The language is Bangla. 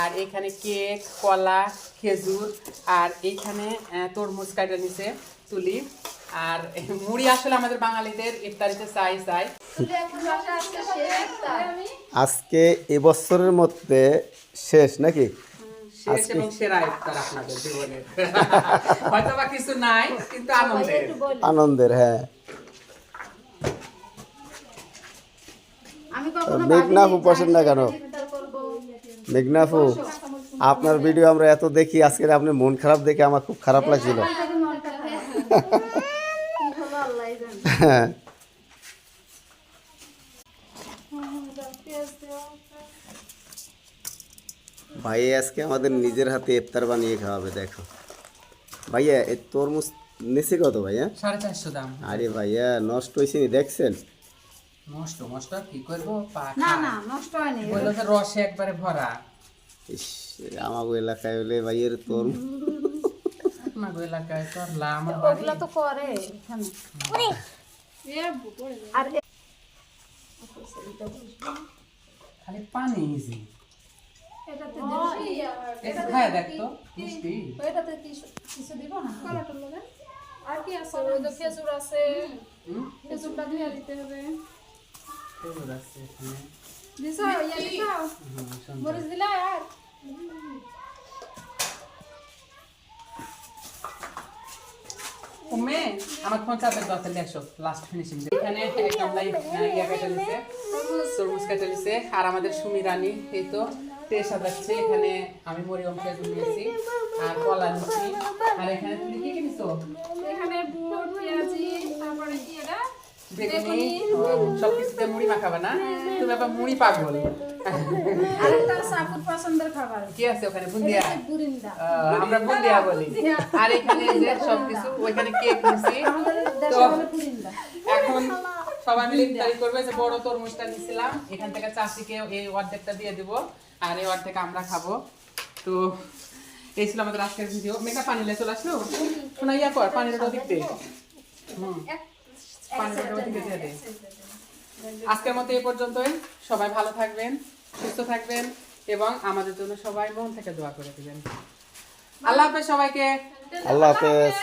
আর এখানে কেক, কলা, খেজুর, আর এইখানে তরমুজ কাটা নিচে তুলি। আর মুড়ি আসলে আমাদের বাঙালিদের ইফতারিতে চাই। আজকে এবছরের মধ্যে শেষ নাকি? শেষ এবং সেরা ইফতার আপনাদের জীবনের। হয়তো বা কিছু নাই, কিন্তু আনন্দের। আনন্দের, হ্যাঁ। মেঘনাফু বসেন না কেন? মেঘনাফু, আপনার ভিডিও আমরা এত দেখি, আজকে আপনি মন খারাপ দেখে আমার খুব খারাপ লাগছিল। হ্যাঁ, ভাই আজকে আমাদের নিজের হাতে ইফতার বানিয়ে খাওয়াবে। দেখো ভাইয়া, এই তরমুজ নিচে কত ভাইয়া? 450 দাম। আরে ভাইয়া, নষ্ট হয়েছে নি দেখছেন? নষ্ট কি করবো? না না, নষ্ট হয়নি। বললো তো রসে একবারে ভরা। ইস, আমাগো এলাকায় হলে ভাইয়ের তরমুজ। আমাগো এলাকায় করলা, আমার বাড়ি। ওগুলা তো করে এখানে। আর খালি পানি ইজি। এটাতে এটা খায় দেখ তো, মিষ্টি। এটাতে কিছু দিব না? কলাটা লগে আর কি আছে? ওই তো খেজুর আছে, খেজুরটা দিয়ে দিতে হবে। খেজুর আছে এখানে। দিছো ইয়া দিছো, সুন্দর। মরিচ দিলা আর উম্মে আমার ফোন চাপে দাও তাহলে আসো লাস্ট ফিনিশিং। এখানে একদম লাইভ ইয়া কেটে নিছে, তরমুজ কেটে নিছে। আর আমাদের সুমি রানী এই তো তে সাজাচ্ছে। এখানে আমি মরিয়ম খেজুর নিয়েছি আর কলা নিয়েছি। আর এখানে তুমি কি কি নিছো? এখানে বুট, পেঁয়াজি, তারপরে কি এটা বেগুনি। সব কিছুতে মুড়ি মাখাবে না? তুমি আবার মুড়ি পাগল। আরেকটা সাপুর পছন্দের খাবার কি আছে ওখানে? বুন্দিয়া। বুরিন্দা, আমরা বুন্দিয়া বলি। আর এখানে যে সবকিছু, ওইখানে কেক নিছি। আমাদের দেশে তো বলে বুরিন্দা। এখন সবাই মিলে ইফতারি করবে। যে বড় তরমুজটা নিছিলাম, এখান থেকে চাষিকে এই অর্ধেকটা দিয়ে দিব, আর এই অর্ধেক আমরা খাবো। তো এই ছিল আমাদের আজকের ভিডিও। মেকআপ পানি লে চলে আসলো শোনা, ইয়া কর পানির ওদিক দে। পানির ওদিক দিয়ে দে। আজকের মতো এই পর্যন্তই। সবাই ভালো থাকবেন, সুস্থ থাকবেন এবং আমাদের জন্য সবাই মন থেকে দোয়া করে দিবেন। আল্লাহ হাফেজ সবাইকে। আল্লাহ হাফেজ।